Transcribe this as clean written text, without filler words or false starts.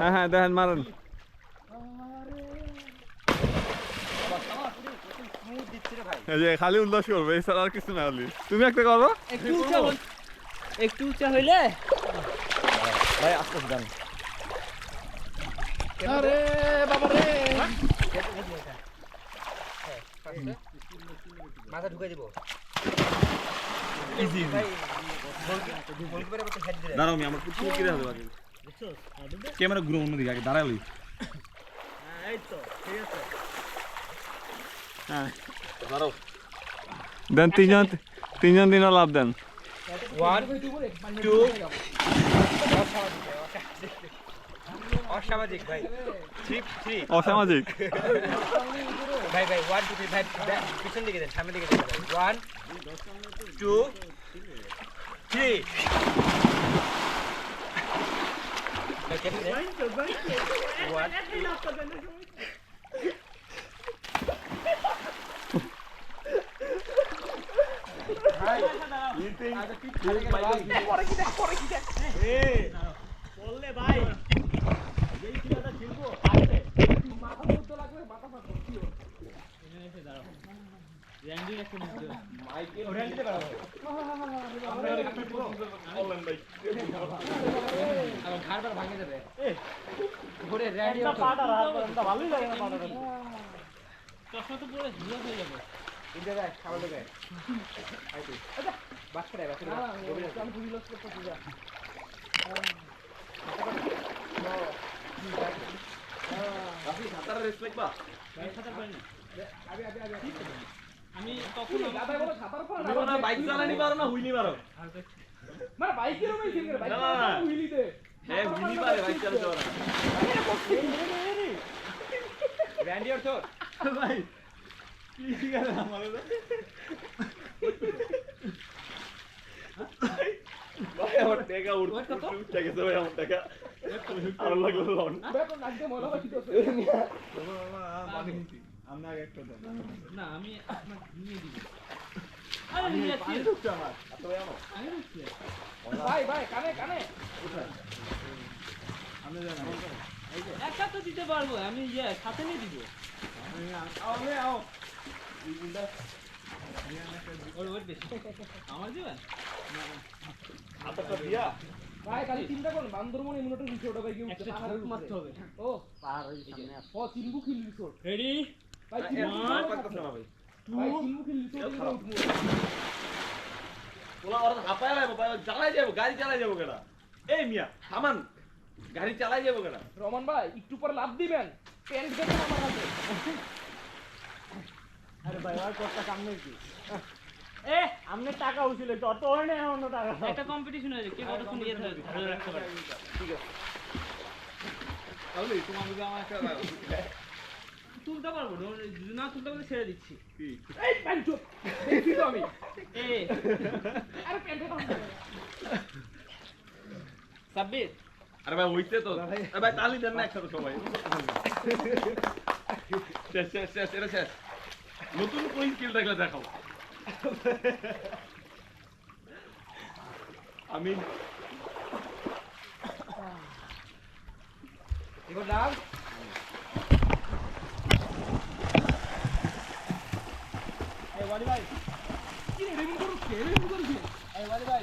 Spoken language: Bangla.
হ্যাঁ হ্যাঁ দেখেন মারেন। এই যে খালি উল্লাস করবে এছাড়া আর কিছু না। হলি তুমি একটা করো একটু উঁচা হইলে ভাই আস্তে যান। আরে বাবা রে মাথা ঢুকাই দিব। ইজি ভাই গোলকিপারের মতো হেড দিলে দাঁড়াও আমি আমার পুরো কিরে হবে বাকি ক্যামেরা ঘুরে অন্যদিকে আগে দাঁড়ালি। এই তো ঠিক আছে। হ্যাঁ দাঁড়াও দেন তিনজন দিনও লাভ দেন। 1 2 অসামাজিক ভাই 3 অসামাজিক ভাই 1 2 3 ভাই পিছন দিকে দেন সামনের দিকে দেন ভাই 1 2 3 ভাই কেটে দেন 1 ভাই যেই ছেলেটা ছিলবো মাথা মুদ্দ লাগবে মাথা ফাটো কিও এখানে এসে দাঁড়াও র্যান্ডি একটা মুদ্দ মাইকে র্যান্ডিতে দাঁড়াও আমরা একটু বললেন ভাই আর ঘাড়টা ভাঙে যাবে ঘুরে র্যান্ডি পাটা রাখা ভালোই লাগে না পাটা চশমা তো পুরো ঝুলা হয়ে যাবে ইন্দা ভাই খাবার দেবে আইতো আচ্ছা বাস করে বাস করে আমি বুঝি লস করতে পূজা আমি তখন দাদা বলো সাঁতার পারো না বাইক চালানি পারো না হুইলি পারো মানে বাইকের ওই দিন করে বাইক চালানো হুইলি দে হ্যাঁ হুইলি পারে বাইক চালাতে পারে ব্র্যান্ডি আর তোর ভাই কি ঠিক আছে আমারে ভাই আমার টাকা উঠে গেছে ভাই আমার টাকা আর লাগলো লন ভাই তো নাক দিয়ে মলা বাকি তো আমি আগে একটা দেন না আমি আপনাকে নিয়ে দিব আরে নিয়ে আসছি তো আমার এত ভাই আমি দিচ্ছি ভাই কানে আমি জানা এই যে একটা তো দিতে পারবো আমি সাথে নিয়ে দিব আও এই গুন্ডা ওর বেশি আমার দিবেন না হাতটা দিয়া ভাই খালি চিন্তা করুন বান্দরবন এমনটা রিসোর্ট ভাই কি মারতে হবে ও পার হই সামনে ও চিম্বু খিল রিসোর্ট রেডি ভাই চিম্বু করতেছ না ভাই ভাই চিম্বু খিল রিসোর্ট এর উঠমু ওলা ওরা হাপায় লাইবো ভাই চালাই যাবো গাড়ি চালাই যাবো কেডা এই মিয়া থামান গাড়ি চালাই যাবো কেডা রমন ভাই একটু পর লাভ দিবেন প্যান্ট দেখেন আমার হাতে আরে ভাই আর কত কাম নেই কি এ আমনে টাকা উঠিলে যত হয় না অন্য টাকা একটা কম্পিটিশন হয়েছে কে কতক্ষণ নিয়ে ধরে রাখতে পারে ঠিক আছে তাহলে তোমার যদি আমার একটা তুলতে পারবো না তুলতে পারলে ছেড়ে দিচ্ছি এই প্যান্ট চুপ দেখি তো আমি এ আরে প্যান্টে তো সাব্বির আরে ভাই হইছে তো আরে ভাই তালি দেন না একসাথে সবাই শেষ নতুন কোন স্কিল থাকলে দেখাও আমি এবার দাও এই ওয়ালি ভাই কি রে রিভিউ করছিস এই ওয়ালি ভাই